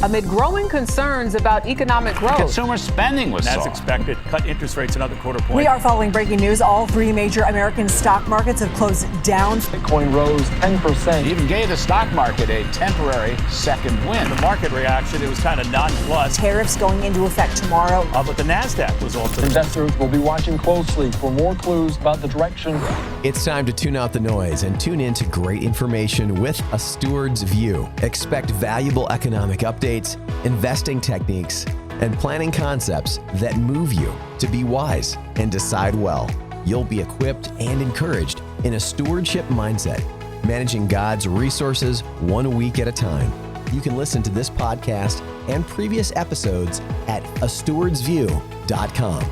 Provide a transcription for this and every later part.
amid growing concerns about economic growth. Consumer spending was As soft. expected, cut interest rates another quarter point. We are following breaking news. All three major American stock markets have closed down. Bitcoin rose 10%. It even gave the stock market a temporary second wind. The market reaction, it was kind of nonplussed. Tariffs going into effect tomorrow. But the NASDAQ was also... Investors will be watching closely for more clues about the direction. It's time to tune out the noise and tune in to great information with a steward's view. Expect valuable economic updates, investing techniques, and planning concepts that move you to be wise and decide well. You'll be equipped and encouraged in a stewardship mindset, managing God's resources 1 week at a time. You can listen to this podcast and previous episodes at astewardsview.com.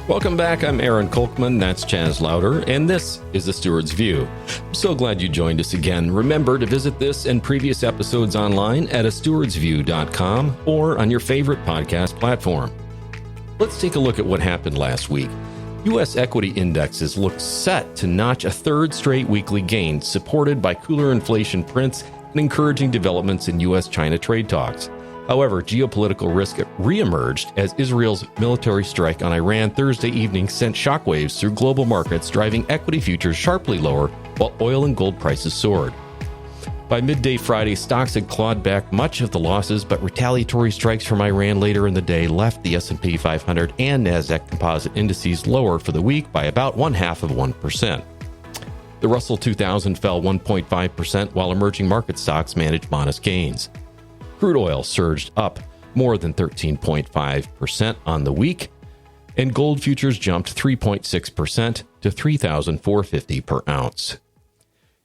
Welcome back. I'm Aaron Kolkman. That's Chaz Louder, and this is The Steward's View. I'm so glad you joined us again. Remember to visit this and previous episodes online at astewardsview.com or on your favorite podcast platform. Let's take a look at what happened last week. U.S. equity indexes look set to notch a third straight weekly gain, supported by cooler inflation prints and encouraging developments in U.S.-China trade talks. However, geopolitical risk reemerged as Israel's military strike on Iran Thursday evening sent shockwaves through global markets, driving equity futures sharply lower while oil and gold prices soared. By midday Friday, stocks had clawed back much of the losses, but retaliatory strikes from Iran later in the day left the S&P 500 and NASDAQ composite indices lower for the week by about 0.5%. The Russell 2000 fell 1.5%, while emerging market stocks managed modest gains. Crude oil surged up more than 13.5% on the week, and gold futures jumped 3.6% to $3,450 per ounce.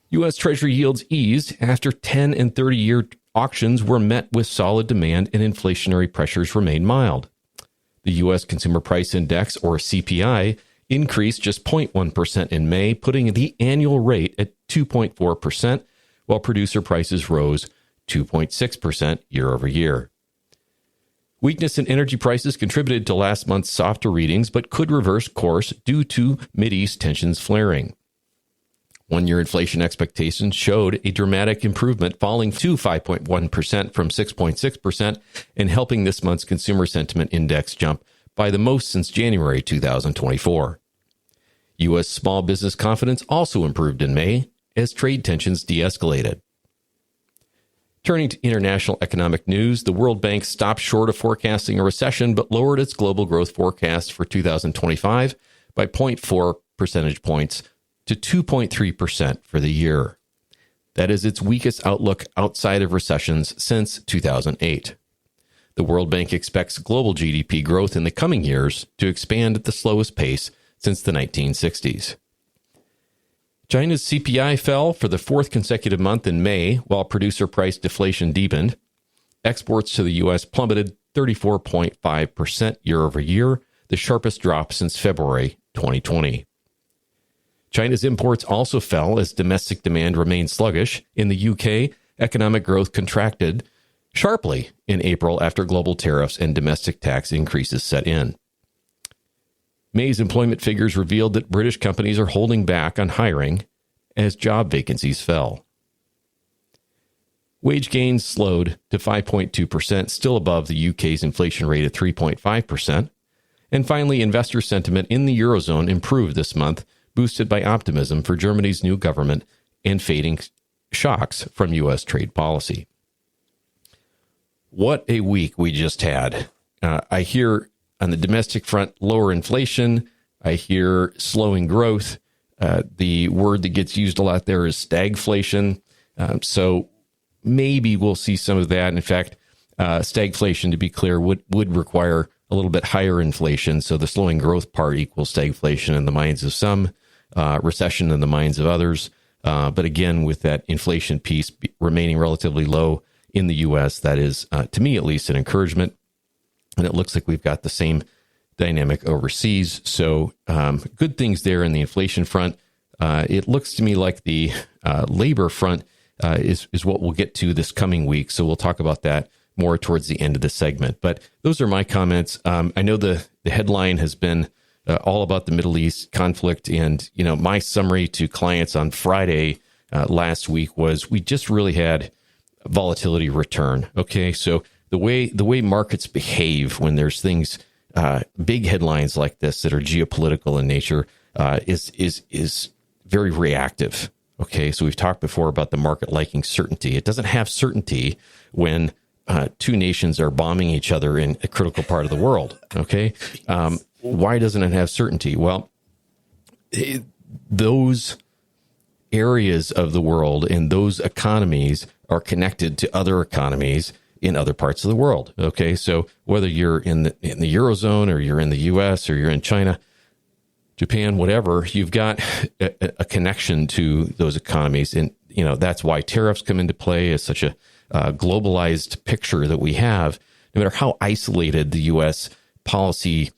U.S. Treasury yields eased after 10 and 30-year auctions were met with solid demand and inflationary pressures remained mild. The U.S. Consumer Price Index, or CPI, increased just 0.1% in May, putting the annual rate at 2.4%, while producer prices rose 2.6% year over year. Weakness in energy prices contributed to last month's softer readings, but could reverse course due to Mideast tensions flaring. One-year inflation expectations showed a dramatic improvement, falling to 5.1% from 6.6% and helping this month's consumer sentiment index jump by the most since January 2024. U.S. small business confidence also improved in May as trade tensions de-escalated. Turning to international economic news, the World Bank stopped short of forecasting a recession but lowered its global growth forecast for 2025 by 0.4 percentage points to 2.3% for the year. That is its weakest outlook outside of recessions since 2008. The World Bank expects global GDP growth in the coming years to expand at the slowest pace since the 1960s. China's CPI fell for the fourth consecutive month in May, while producer price deflation deepened. Exports to the U.S. plummeted 34.5% year over year, the sharpest drop since February 2020. China's imports also fell as domestic demand remained sluggish. In the UK, economic growth contracted sharply in April after global tariffs and domestic tax increases set in. May's employment figures revealed that British companies are holding back on hiring as job vacancies fell. Wage gains slowed to 5.2%, still above the UK's inflation rate at 3.5%. And finally, investor sentiment in the Eurozone improved this month, boosted by optimism for Germany's new government and fading shocks from U.S. trade policy. What a week we just had. I hear on the domestic front, lower inflation. I hear slowing growth. The word that gets used a lot there is stagflation. So maybe we'll see some of that. In fact, stagflation, to be clear, would require a little bit higher inflation. So the slowing growth part equals stagflation in the minds of some, recession in the minds of others. But again, with that inflation piece remaining relatively low in the U.S., that is, to me at least, an encouragement. And it looks like we've got the same dynamic overseas. So good things there in the inflation front. It looks to me like the labor front is what we'll get to this coming week. So we'll talk about that more towards the end of the segment. But those are my comments. I know the headline has been all about the Middle East conflict. And, you know, my summary to clients on Friday last week was we just really had volatility return. Okay, so the way markets behave when there's things, big headlines like this that are geopolitical in nature, is very reactive. Okay, so we've talked before about the market liking certainty. It doesn't have certainty when two nations are bombing each other in a critical part of the world. Okay, why doesn't it have certainty? Well, those areas of the world and those economies are connected to other economies in other parts of the world. Okay, so whether you're in the Eurozone or you're in the U.S. or you're in China, Japan, whatever, you've got a connection to those economies. And, that's why tariffs come into play as such a globalized picture that we have. No matter how isolated the U.S. policy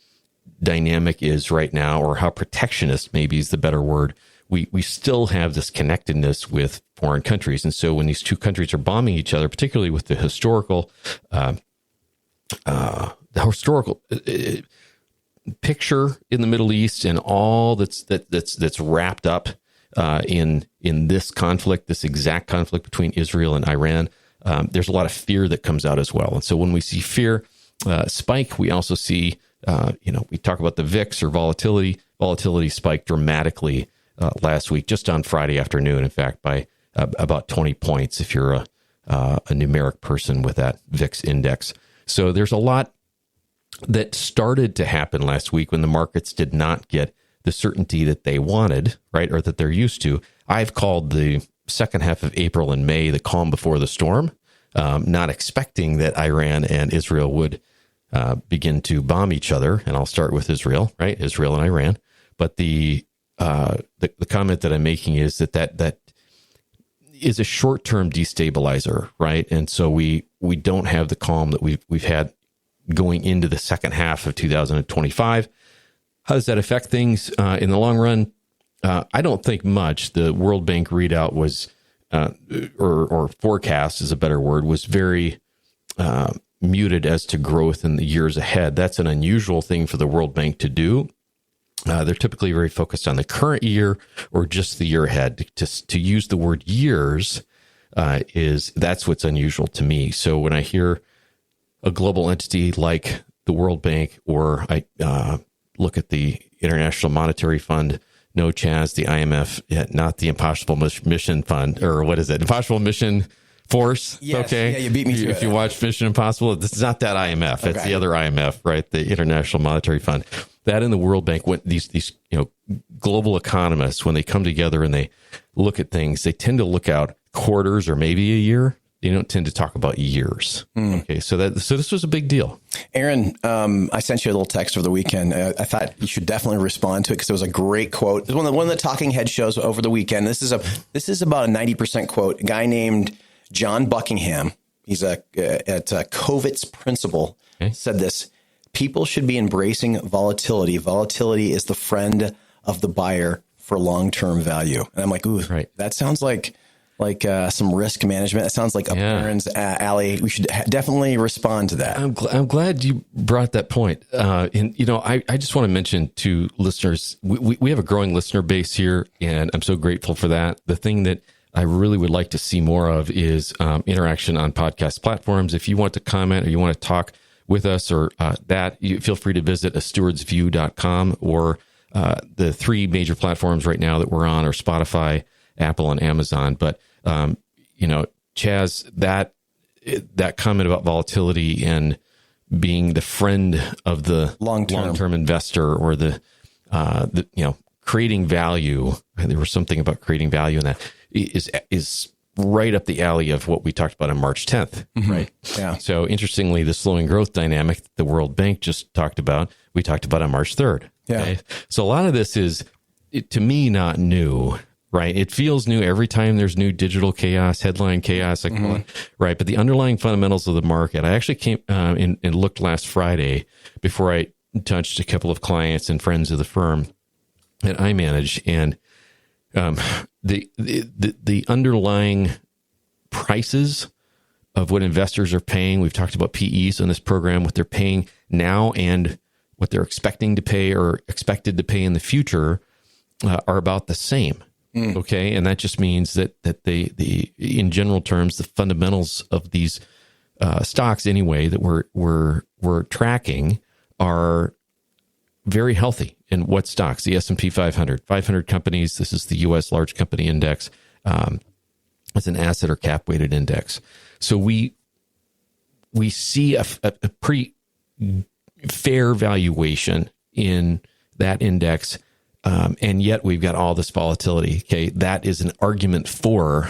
dynamic is right now, or how protectionist maybe is the better word, we still have this connectedness with foreign countries. And so when these two countries are bombing each other, particularly with the historical picture in the Middle East and all that's wrapped up in this conflict, this exact conflict between Israel and Iran, there's a lot of fear that comes out as well. And so when we see fear spike, we also see, we talk about the VIX or volatility. Volatility spiked dramatically last week, just on Friday afternoon, in fact, by about 20 points if you're a numeric person with that VIX index. So there's a lot that started to happen last week when the markets did not get the certainty that they wanted, right, or that they're used to. I've called the second half of April and May the calm before the storm, not expecting that Iran and Israel would begin to bomb each other. And I'll start with Israel, right, Israel and Iran. But the comment that I'm making is that is a short-term destabilizer, right? And so we don't have the calm that we've had going into the second half of 2025. How does that affect things in the long run? I don't think much. The World Bank readout was, or forecast is a better word, was very muted as to growth in the years ahead. That's an unusual thing for the World Bank to do. They're typically very focused on the current year or just the year ahead. To use the word years that's what's unusual to me. So when I hear a global entity like the World Bank, or I look at the International Monetary Fund, no Chaz, the IMF, not the Impossible Mission Fund, or what is it? Impossible Mission Force. Yes. Okay. Yeah, you beat me to it. If you watch Mission Impossible, it's not that IMF. It's the other IMF, right? The International Monetary Fund. That and the World Bank, when these global economists, when they come together and they look at things, they tend to look out quarters or maybe a year. They don't tend to talk about years. Okay, so this was a big deal. Aaron, I sent you a little text over the weekend. I thought you should definitely respond to it because it was a great quote. It was one of the talking head shows over the weekend. This is about a 90% quote. A guy named John Buckingham, he's at Kovitz Principle, said this: "People should be embracing volatility. Volatility is the friend of the buyer for long-term value." And I'm like, ooh, right. That sounds like some risk management. It sounds like up Aaron's alley. We should definitely respond to that. I'm glad you brought that point. And I just want to mention to listeners, we have a growing listener base here, and I'm so grateful for that. The thing that I really would like to see more of is interaction on podcast platforms. If you want to comment or you want to talk with us or you feel free to visit astewardsview.com or the three major platforms right now that we're on are Spotify, Apple, and Amazon. But Chaz, that comment about volatility and being the friend of the long-term investor, or the creating value. There was something about creating value in that is right up the alley of what we talked about on March 10th, right? Yeah. So interestingly, the slowing growth dynamic that the World Bank just talked about, we talked about on March 3rd. Yeah. Okay? So a lot of this is, to me, not new. Right. It feels new every time there's new digital chaos, headline chaos, I call it. Right. But the underlying fundamentals of the market, I actually came and looked last Friday before I touched a couple of clients and friends of the firm that I manage. And the underlying prices of what investors are paying, we've talked about PEs on this program, what they're paying now and what they're expecting to pay or expected to pay in the future are about the same. Okay. And that just means that the in general terms, the fundamentals of these stocks anyway that we're tracking are very healthy. And what stocks? The S&P 500 companies. This is the U.S. large company index. It's an asset or cap weighted index. So we see a pretty fair valuation in that index, and yet we've got all this volatility. Okay, that is an argument for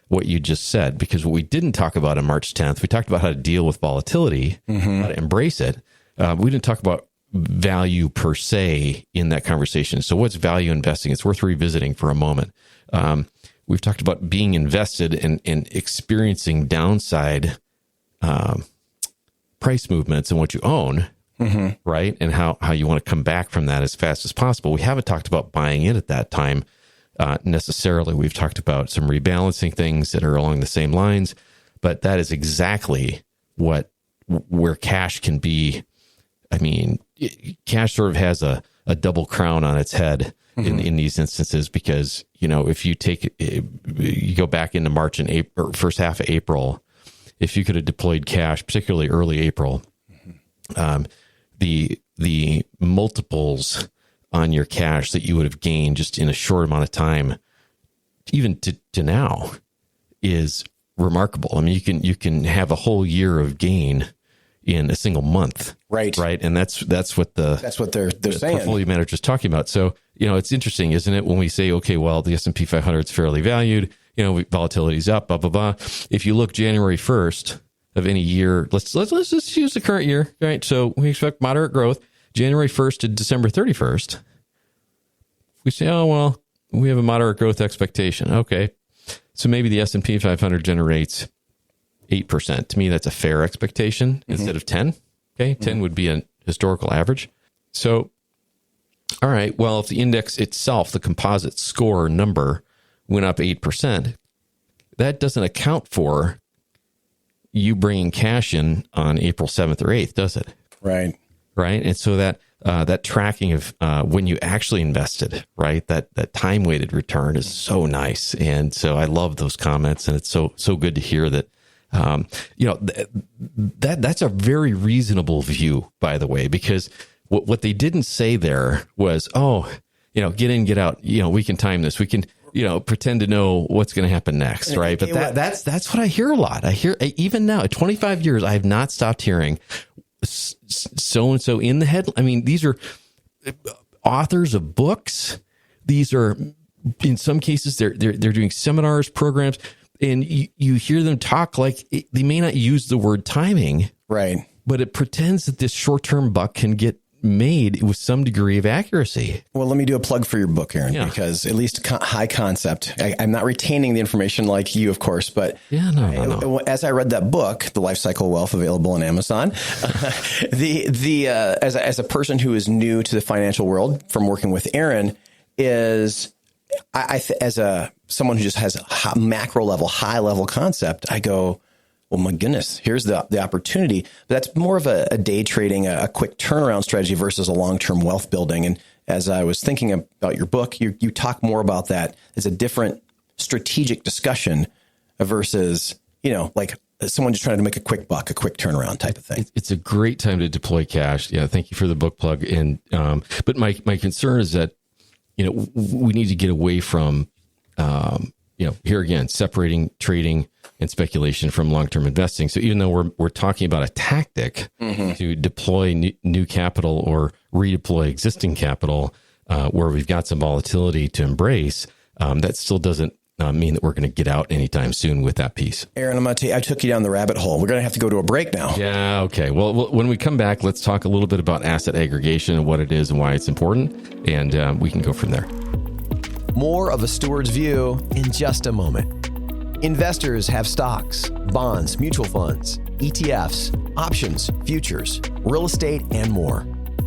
what you just said, because what we didn't talk about on March 10th, we talked about how to deal with volatility, how to embrace it. We didn't talk about value per se in that conversation. So what's value investing? It's worth revisiting for a moment. We've talked about being invested and experiencing downside price movements in what you own, right? And how you want to come back from that as fast as possible. We haven't talked about buying in at that time necessarily. We've talked about some rebalancing things that are along the same lines, but that is exactly where cash can be. I mean, cash sort of has a double crown on its head in these instances, because, if you you go back into March and April, or first half of April, if you could have deployed cash, particularly early April, the multiples on your cash that you would have gained just in a short amount of time, even to now, is remarkable. I mean, you can have a whole year of gain in a single month. Right. And that's what they're saying. Portfolio manager's talking about. So, it's interesting, isn't it? When we say, okay, well, the S&P 500 is fairly valued, volatility's up, blah, blah, blah. If you look January 1st of any year, let's just use the current year, right? So we expect moderate growth. January 1st to December 31st. We say, oh, well, we have a moderate growth expectation. Okay. So maybe the S&P 500 generates 8%. To me, that's a fair expectation instead of 10. Okay. 10 would be a historical average. So, all right. Well, if the index itself, the composite score number, went up 8%, that doesn't account for you bringing cash in on April 7th or 8th, does it? Right. And so that tracking of when you actually invested, right? That time weighted return is so nice. And so I love those comments, and it's so good to hear that. That's a very reasonable view, by the way, because what they didn't say there was, get in, get out. We can time this. We can, pretend to know what's going to happen next, right? But that's what I hear a lot. I hear, even now at 25 years, I have not stopped hearing so-and-so in the head. I mean, these are authors of books. These are, in some cases, they're doing seminars, programs, and you hear them talk like they may not use the word timing, right? But it pretends that this short-term buck can get made with some degree of accuracy. Well, let me do a plug for your book, Aaron, because at least high concept. I'm not retaining the information like you, of course, but no. As I read that book, The Life Cycle of Wealth, available on Amazon, as a person who is new to the financial world from working with Aaron, is as someone who just has a macro level, high level concept, I go, well, my goodness, here's the opportunity. But that's more of a day trading, a quick turnaround strategy versus a long-term wealth building. And as I was thinking about your book, you talk more about that as a different strategic discussion versus, like someone just trying to make a quick buck, a quick turnaround type of thing. It's a great time to deploy cash. Yeah, thank you for the book plug. And but my concern is that, we need to get away from, here again, separating trading and speculation from long-term investing. So even though we're talking about a tactic to deploy new capital or redeploy existing capital, where we've got some volatility to embrace, that still doesn't mean that we're going to get out anytime soon with that piece. Aaron, I took you down the rabbit hole. We're going to have to go to a break now. Yeah. Okay. Well, when we come back, let's talk a little bit about asset aggregation and what it is and why it's important. And we can go from there. More of A Steward's View in just a moment. Investors have stocks, bonds, mutual funds, ETFs, options, futures, real estate, and more.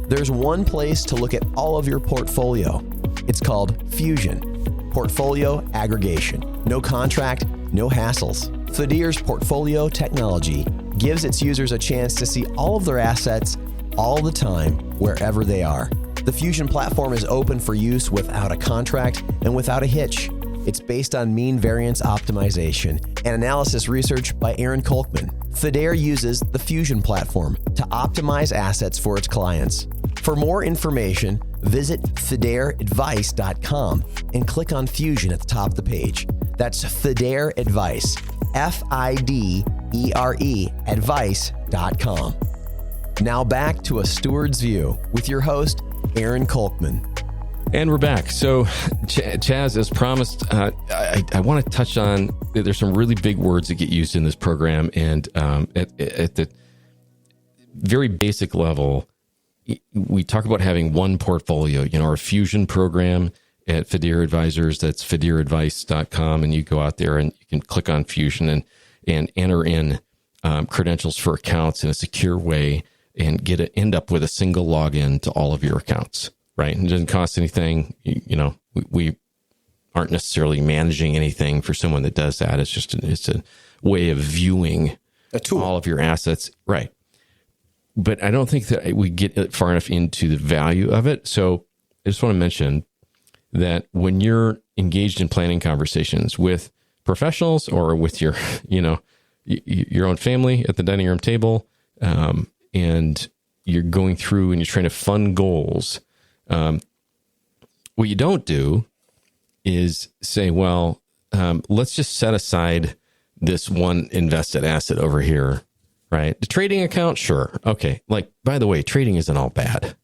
There's one place to look at all of your portfolio. It's called Fusion, Portfolio Aggregation. No contract, no hassles. Fadir's portfolio technology gives its users a chance to see all of their assets all the time, wherever they are. The Fusion platform is open for use without a contract and without a hitch. It's based on mean variance optimization and analysis research by Aaron Kolkman, Fidare uses the Fusion platform to optimize assets for its clients. For more information, visit fidareadvice.com and click on Fusion at the top of the page. That's Fidare Advice, FIDERE advice.com. Now back to A Steward's View with your host, Aaron Kolkman. And we're back. So, Chaz, as promised, I want to touch on, there's some really big words that get used in this program. And at the very basic level, we talk about having one portfolio, our Fusion program at Fidare Advisors. That's fidareadvice.com. And you go out there and you can click on Fusion and enter in credentials for accounts in a secure way and end up with a single login to all of your accounts. Right. And it doesn't cost anything. We aren't necessarily managing anything for someone that does that. It's a way of viewing a tool, all of your assets. Right. But I don't think that we get far enough into the value of it. So I just want to mention that when you're engaged in planning conversations with professionals or with your own family at the dining room table, and you're going through and you're trying to fund goals, what you don't do is say, well, let's just set aside this one invested asset over here, right? The trading account, sure. Okay. Like, by the way, trading isn't all bad.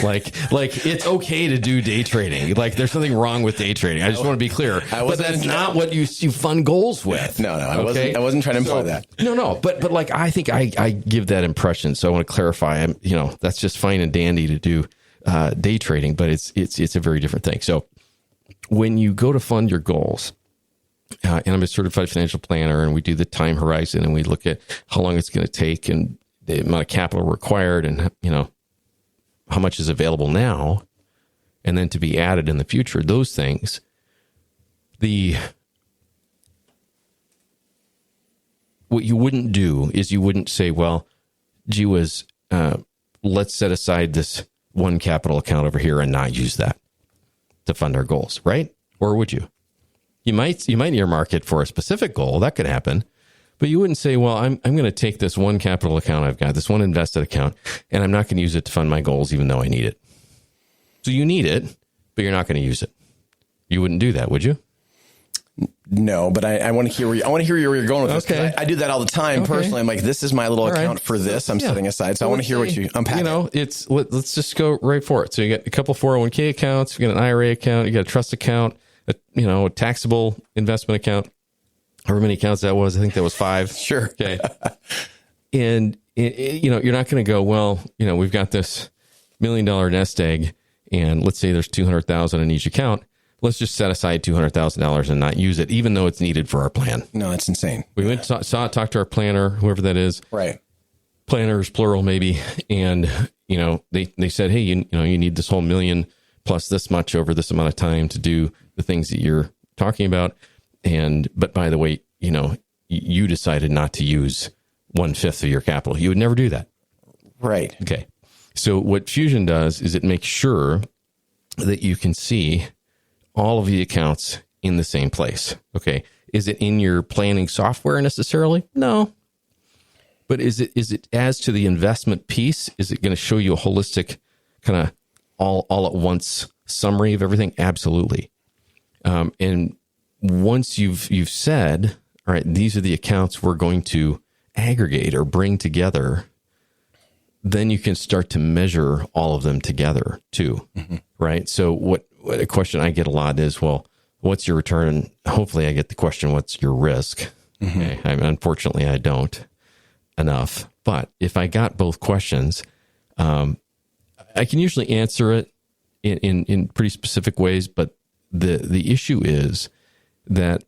like it's okay to do day trading. Like, there's nothing wrong with day trading. I just want to be clear. But that's not what you fund goals with. No, I wasn't trying to imply that. No. But like, I think I give that impression. So I want to clarify. That's just fine and dandy to do day trading, but it's a very different thing. So when you go to fund your goals, and I'm a certified financial planner, and we do the time horizon, and we look at how long it's going to take and the amount of capital required, and how much is available now, and then to be added in the future. Those things, what you wouldn't do is you wouldn't say, well, gee whiz, let's set aside this one capital account over here and not use that to fund our goals, right? Or would you? You might earmark it for a specific goal. That could happen. But you wouldn't say, well, I'm going to take this one capital account I've got, this one invested account, and I'm not going to use it to fund my goals, even though I need it. So you need it, but you're not going to use it. You wouldn't do that, would you? No, but I want to hear where you're going with this. Okay. I do that all the time personally. I'm like, this is my little account for this. I'm setting aside. So I want to hear what you unpack. Let's just go right for it. So you got a couple 401k accounts, you got an IRA account, you got a trust account, a taxable investment account. However many accounts that was, I think that was 5. Sure. Okay. And you're not going to go, well, we've got this $1 million nest egg, and let's say there's $200,000 in each account. Let's just set aside $200,000 and not use it, even though it's needed for our plan. No, it's insane. We went, talked to our planner, whoever that is. Right. Planners, plural, maybe. And, they said, hey, you need this whole $1 million plus this much over this amount of time to do the things that you're talking about. But by the way, you decided not to use 1/5 of your capital. You would never do that. Right. Okay. So what Fusion does is it makes sure that you can see all of the accounts in the same place. Okay. Is it in your planning software necessarily? No. But is it as to the investment piece? Is it going to show you a holistic kind of all at once summary of everything? Absolutely. And once you've said, all right, these are the accounts we're going to aggregate or bring together, then you can start to measure all of them together too. Mm-hmm. Right. So what a question I get a lot is, well, what's your return? Hopefully I get the question, what's your risk? Mm-hmm. Okay. Unfortunately, I don't enough. But if I got both questions, I can usually answer it in pretty specific ways. But the issue is that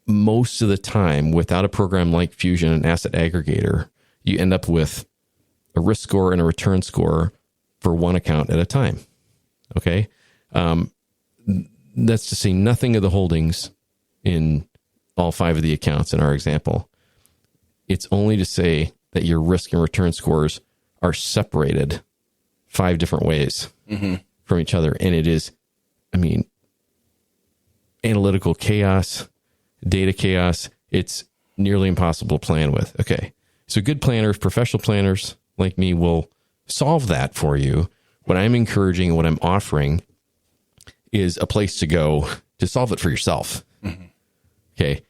most of the time, without a program like Fusion and Asset Aggregator, you end up with a risk score and a return score for one account at a time. Okay. That's to say nothing of the holdings in all 5 of the accounts in our example. It's only to say that your risk and return scores are separated 5 different ways from each other. And it is, analytical chaos, data chaos. It's nearly impossible to plan with. Okay. So good planners, professional planners like me will solve that for you. What I'm encouraging and what I'm offering is a place to go to solve it for yourself. Mm-hmm. Okay.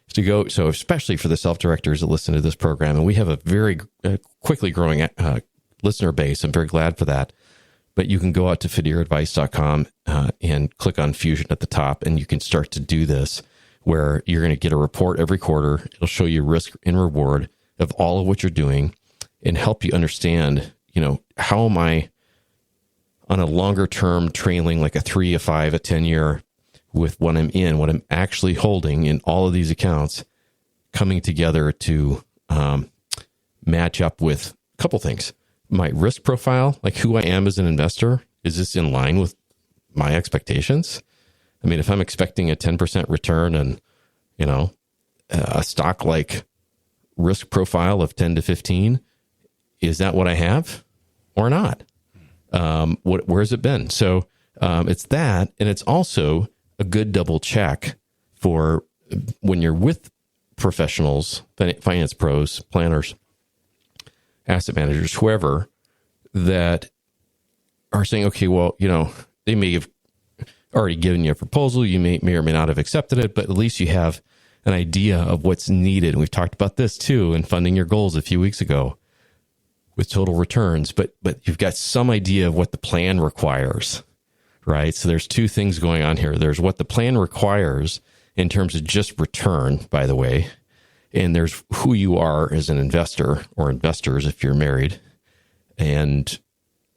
So especially for the self-directors that listen to this program, and we have a very quickly growing listener base. I'm very glad for that. But you can go out to fideradvice.com and click on Fusion at the top, and you can start to do this where you're going to get a report every quarter. It'll show you risk and reward of all of what you're doing and help you understand, how am I on a longer term trailing, like a 3, a 5, a 10 year, with what I'm actually holding in all of these accounts, coming together to match up with a couple things. My risk profile, like who I am as an investor, is this in line with my expectations? I mean, if I'm expecting a 10% return and, a stock like risk profile of 10 to 15, is that what I have or not? Where's it been? So it's that, and it's also a good double check for when you're with professionals, finance pros, planners, asset managers, whoever, that are saying, okay, well, they may have already given you a proposal. You may or may not have accepted it, but at least you have an idea of what's needed. And we've talked about this too in Funding Your Goals a few weeks ago with total returns, but you've got some idea of what the plan requires, right? So there's two things going on here. There's what the plan requires in terms of just return, by the way, and there's who you are as an investor or investors if you're married. And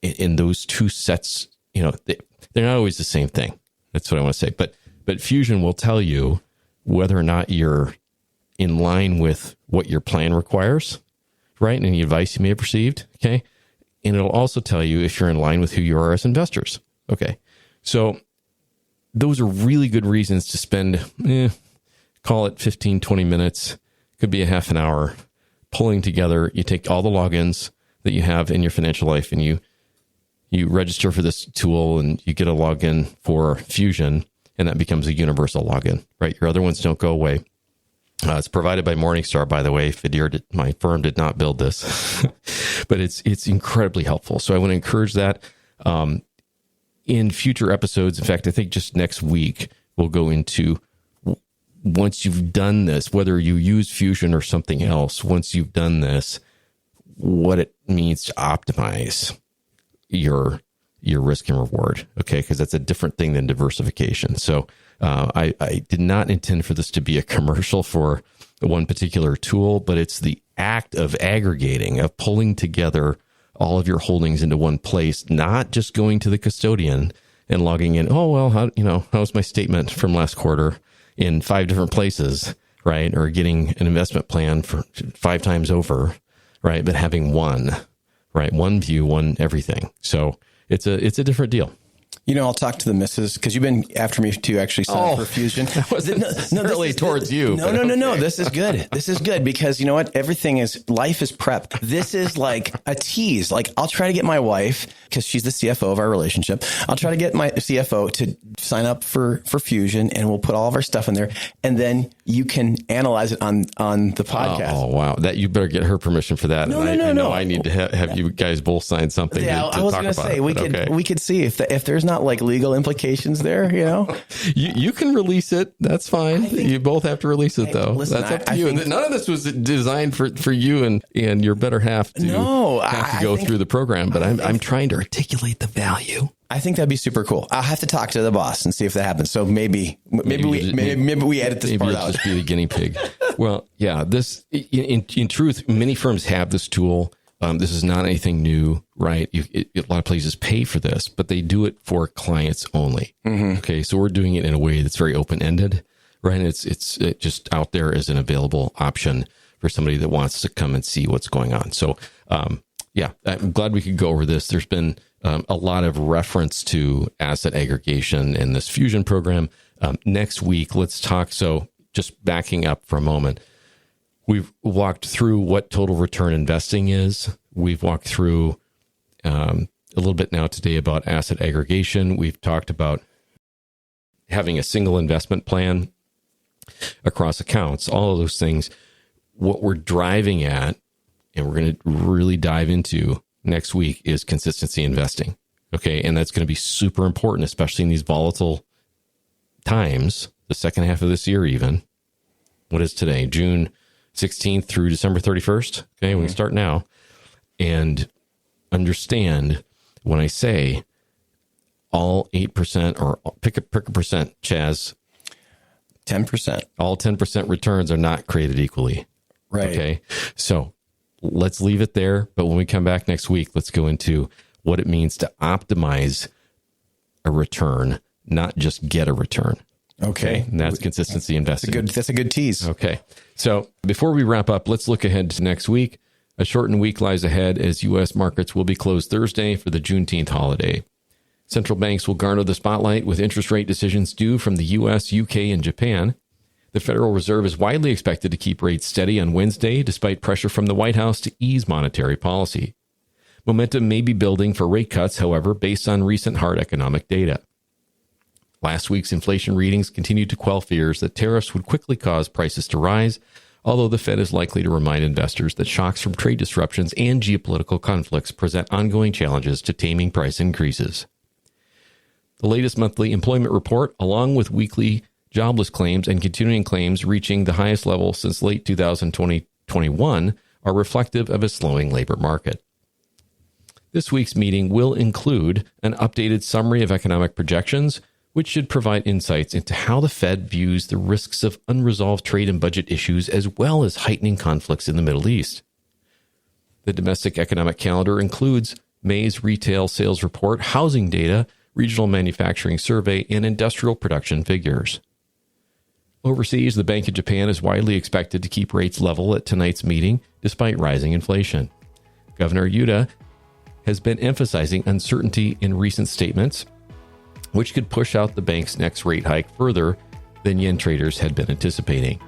in those two sets, they're not always the same thing. That's what I want to say. But Fusion will tell you whether or not you're in line with what your plan requires, right? And any advice you may have received, okay? And it'll also tell you if you're in line with who you are as investors, okay? So those are really good reasons to spend, call it 15, 20 minutes, could be a half an hour, pulling together. You take all the logins that you have in your financial life and you register for this tool and you get a login for Fusion, and that becomes a universal login, right? Your other ones don't go away. It's provided by Morningstar, by the way. My firm did not build this, but it's incredibly helpful. So I want to encourage that in future episodes. In fact, I think just next week, we'll go into, once you've done this, whether you use Fusion or something else, once you've done this, what it means to optimize your risk and reward, okay? Because that's a different thing than diversification. So I did not intend for this to be a commercial for one particular tool, but it's the act of aggregating, of pulling together all of your holdings into one place, not just going to the custodian and logging in, how's my statement from last quarter in 5 different places, right? Or getting an investment plan for 5 times over, right? But having one, right? One view, one everything. So it's a different deal. I'll talk to the missus because you've been after me to actually sign up for Fusion. That wasn't necessarily towards you. No. This is good. This is good because you know what? Life is prepped. This is like a tease. Like I'll try to get my wife, because she's the CFO of our relationship. I'll try to get my CFO to sign up for Fusion, and we'll put all of our stuff in there, and then you can analyze it on the podcast. Oh wow! That you better get her permission for that. No. I need to have you guys both sign something. Yeah, I was going to say we could see if there's not like legal implications there. You can release it. That's fine. You both have to release it though. Listen, that's up to you. None of this was designed for you and your better half to go through the program. But I'm trying to articulate the value. I think that'd be super cool. I'll have to talk to the boss and see if that happens. So maybe we edit this part out. Maybe just be the guinea pig. Well, yeah. This in truth, many firms have this tool. This is not anything new, right? A lot of places pay for this, but they do it for clients only. Mm-hmm. Okay, so we're doing it in a way that's very open-ended, right? It's just out there as an available option for somebody that wants to come and see what's going on. So, I'm glad we could go over this. There's been a lot of reference to asset aggregation in this Fusion program. Next week, let's talk. So, just backing up for a moment. We've walked through what total return investing is. We've walked through a little bit now today about asset aggregation. We've talked about having a single investment plan across accounts, all of those things. what we're driving at, and we're going to really dive into next week, is consistency investing. Okay. And that's going to be super important, especially in these volatile times, the second half of this year, even. What is today? June 16th through December 31st. Okay. We can start now and understand when I say all 8% or pick a percent, Chaz. 10%. All 10% returns are not created equally. Right. Okay. So let's leave it there. But when we come back next week, let's go into what it means to optimize a return, not just get a return. Okay. And that's consistency investing. That's a good tease. Okay. So before we wrap up, let's look ahead to next week. A shortened week lies ahead as U.S. markets will be closed Thursday for the Juneteenth holiday. Central banks will garner the spotlight with interest rate decisions due from the U.S., UK, and Japan. The Federal Reserve is widely expected to keep rates steady on Wednesday, despite pressure from the White House to ease monetary policy. Momentum may be building for rate cuts, however, based on recent hard economic data. Last week's inflation readings continued to quell fears that tariffs would quickly cause prices to rise, although the Fed is likely to remind investors that shocks from trade disruptions and geopolitical conflicts present ongoing challenges to taming price increases. The latest monthly employment report, along with weekly jobless claims and continuing claims reaching the highest level since late 2021, are reflective of a slowing labor market. This week's meeting will include an updated summary of economic projections, which should provide insights into how the Fed views the risks of unresolved trade and budget issues, as well as heightening conflicts in the Middle East. The domestic economic calendar includes May's retail sales report, housing data, regional manufacturing survey, and industrial production figures. Overseas, the Bank of Japan is widely expected to keep rates level at tonight's meeting, despite rising inflation. Governor Yuda has been emphasizing uncertainty in recent statements, which could push out the bank's next rate hike further than yen traders had been anticipating.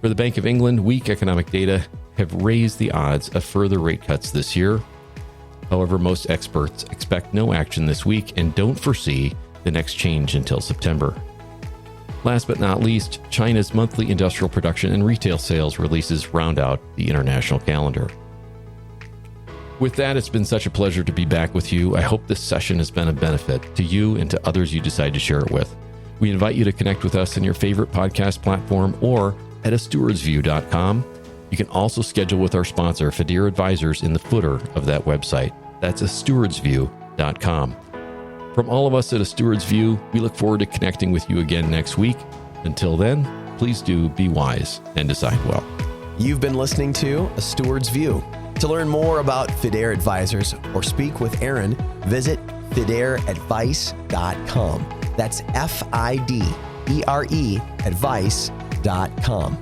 For the Bank of England, weak economic data have raised the odds of further rate cuts this year. However, most experts expect no action this week and don't foresee the next change until September. Last but not least, China's monthly industrial production and retail sales releases round out the international calendar. With that, it's been such a pleasure to be back with you. I hope this session has been a benefit to you and to others you decide to share it with. We invite you to connect with us in your favorite podcast platform or at astewardsview.com. You can also schedule with our sponsor, Fidere Advisors, in the footer of that website. That's astewardsview.com. From all of us at A Steward's View, we look forward to connecting with you again next week. Until then, please do be wise and decide well. You've been listening to A Steward's View. To learn more about Fidere Advisors or speak with Aaron, visit fidereadvice.com. That's FIDERE advice.com.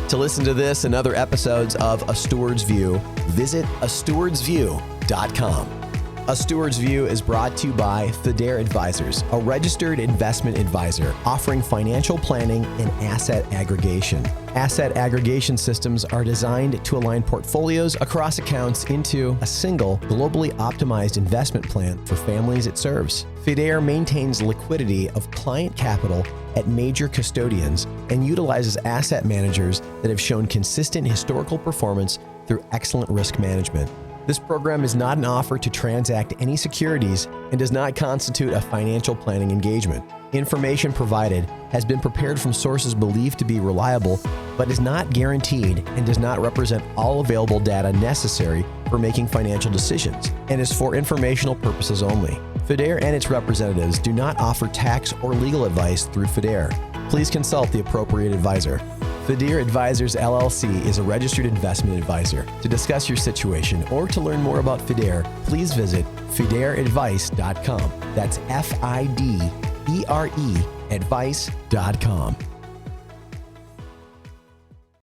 To listen to this and other episodes of A Steward's View, visit astewardsview.com. A Steward's View is brought to you by Fidere Advisors, a registered investment advisor offering financial planning and asset aggregation. Asset aggregation systems are designed to align portfolios across accounts into a single, globally optimized investment plan for families it serves. Fidere maintains liquidity of client capital at major custodians and utilizes asset managers that have shown consistent historical performance through excellent risk management. This program is not an offer to transact any securities and does not constitute a financial planning engagement. Information provided has been prepared from sources believed to be reliable, but is not guaranteed and does not represent all available data necessary for making financial decisions and is for informational purposes only. Fidere and its representatives do not offer tax or legal advice through Fidere. Please consult the appropriate advisor. Fidere Advisors LLC is a registered investment advisor. To discuss your situation or to learn more about Fidere, please visit fidereadvice.com. That's FIDERE advice.com.